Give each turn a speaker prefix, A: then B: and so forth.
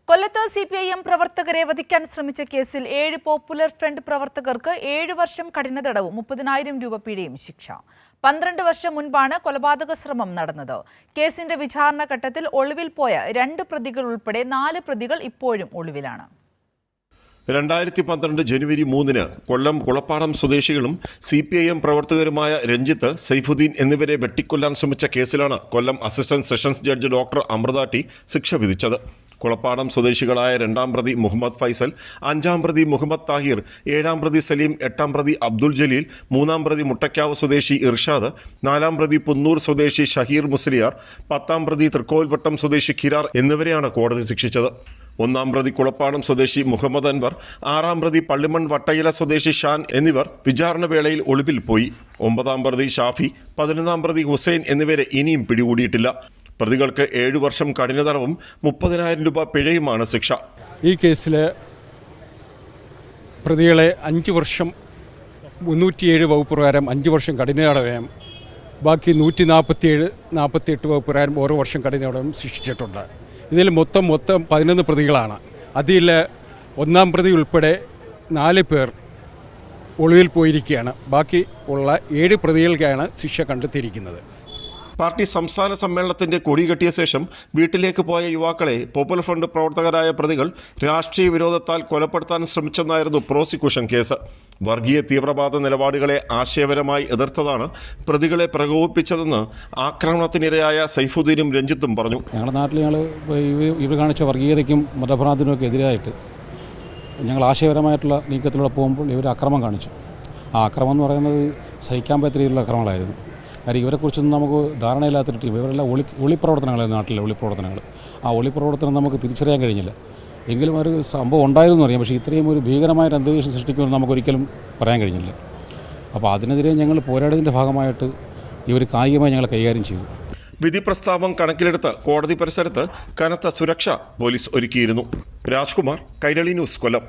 A: കൊല്ലത്ത് CPIM പ്രവർത്തകരെ വധിക്കാൻ ശ്രമിച്ച കേസിൽ 7 പോപ്പുലർ ഫ്രണ്ട് പ്രവർത്തകർക്ക് 7 വർഷം കഠിന തടവും 30,000 രൂപ പിഴയും ശിക്ഷ. 12 വർഷം മുൻപാണ് കൊലപാതക ശ്രമം നടന്നത്. കേസിന്റെ വിചാരണ ഘട്ടത്തിൽ ഒളിവിൽ പോയ 2 പ്രതികൾ ഉൾപ്പെടെ 4 പ്രതികൾ ഇപ്പോഴും ഒളിവിലാണ്.
B: 2012 ജനുവരി 3-ന് കൊല്ലം കുളപ്പാടം സ്വദേശികളും CPIM പ്രവർത്തകരുമായ രഞ്ജിത്ത്, സൈഫുദ്ദീൻ എന്നിവരെ വെട്ടിക്കൊല്ലാൻ ശ്രമിച്ച കേസിലാണ് Kollam assistant sessions judge doctor Amritha T ശിക്ഷ വിധിച്ചത്. കുളപ്പാടം സ്വദേശികളായ 2-ാം പ്രതി മുഹമ്മദ് ഫൈസൽ, 5-ാം പ്രതി മുഹമ്മദ് താഹിർ, 7-ാം പ്രതി സലീം, 8-ാം പ്രതി അബ്ദുൽ ജലീൽ, 3-ാം പ്രതി മുട്ടക്കാവ് സ്വദേശി ഇർഷാദ്, 4-ാം പ്രതി പുന്നൂർ സ്വദേശി ഷഹീർ മുസ്ലിയാർ, 10-ാം പ്രതി തൃക്കോൽവട്ടം സ്വദേശി ഖിരാർ എന്നിവരെയാണ് കോടതി ശിക്ഷിച്ചത്. 1-ാം പ്രതി കുളപ്പാടം സ്വദേശി മുഹമ്മദ് അൻവർ, 6-ാം പ്രതി പള്ളിമൺ വട്ടയില സ്വദേശി ഷാൻ എന്നിവർ വിചാരണ വേളയിൽ ഒളിവിൽ പോയി. 9-ാം പ്രതി ഷാഫി, 11-ാം പ്രതി ഹുസൈൻ എന്നിവരെ ഇനിയും പിടികൂടിയിട്ടില്ല. പ്രതികൾക്ക് 7 വർഷം കഠിന തടവും 30,000 രൂപ പിഴയുമാണ് ശിക്ഷ.
C: ഈ കേസിലെ പ്രതികളെ 5 വർഷം 307 വകുപ്പ് പ്രകാരം 5 വർഷം കഠിന തടവും ബാക്കി 147-48 വകുപ്പ് പ്രകാരം ഓരോ വർഷം കഠിന തടവും ശിക്ഷിച്ചിട്ടുണ്ട്. ഇതിൽ മൊത്തം 11 പ്രതികളാണ്. അതിൽ 1-ാം പ്രതി ഉൾപ്പെടെ 4 പേർ ഒളിവിൽ പോയിരിക്കുകയാണ്. ബാക്കി ഉള്ള 7 പ്രതികൾക്കാണ് ശിക്ഷ കണ്ടെത്തിയിരിക്കുന്നത്.
B: പാർട്ടി സംസ്ഥാന സമ്മേളനത്തിന്റെ കൊടികെട്ടിയ ശേഷം വീട്ടിലേക്ക് പോയ യുവാക്കളെ പോപ്പുലർ ഫ്രണ്ട് പ്രവർത്തകരായ പ്രതികൾ രാഷ്ട്രീയ വിരോധത്താൽ കൊലപ്പെടുത്താൻ ശ്രമിച്ചെന്നായിരുന്നു പ്രോസിക്യൂഷൻ കേസ്. വർഗീയ തീവ്രവാദ നിലപാടുകളെ ആശയപരമായി എതിർത്തതാണ് പ്രതികളെ പ്രകോപിപ്പിച്ചതെന്ന് ആക്രമണത്തിനിരയായ സൈഫുദ്ദീനും രഞ്ജിത്തും പറഞ്ഞു.
D: ഞങ്ങളുടെ നാട്ടിൽ ഇവർ കാണിച്ച വർഗീയതയ്ക്കും മതഭ്രാന്തിനുമൊക്കെ എതിരായിട്ട് ഞങ്ങൾ ആശയപരമായിട്ടുള്ള നീക്കത്തിലൂടെ പോകുമ്പോൾ ഇവർ അക്രമം കാണിച്ചു. ആ അക്രമം എന്ന് പറയുന്നത് സഹിക്കാൻ പറ്റിയ രീതിയിലുള്ള അക്രമങ്ങളായിരുന്നു. കാര്യം ഇവരെക്കുറിച്ചൊന്നും നമുക്ക് ധാരണയില്ലാത്തിട്ട് ഇവരെല്ലാം ഒളിപ്രവർത്തനങ്ങളായിരുന്നു. നാട്ടിലെ ഒളിപ്രവർത്തനങ്ങൾ. ആ ഒളിപ്രവർത്തനം നമുക്ക് തിരിച്ചറിയാൻ കഴിഞ്ഞില്ല. എങ്കിലും ഒരു സംഭവം ഉണ്ടായിരുന്നു അറിയാം. പക്ഷേ ഇത്രയും ഒരു ഭീകരമായ അന്തരീക്ഷം സൃഷ്ടിക്കുമെന്ന് നമുക്കൊരിക്കലും പറയാൻ കഴിഞ്ഞില്ല. അപ്പോൾ അതിനെതിരെ ഞങ്ങൾ പോരാടിയതിൻ്റെ ഭാഗമായിട്ട് ഇവർ കായികമായി ഞങ്ങൾ കൈകാര്യം ചെയ്തു.
B: വിധി പ്രസ്താവം കണക്കിലെടുത്ത് കോടതി പരിസരത്ത് കനത്ത സുരക്ഷ പോലീസ് ഒരുക്കിയിരുന്നു. രാജ്കുമാർ, കൈരളി ന്യൂസ്, കൊല്ലം.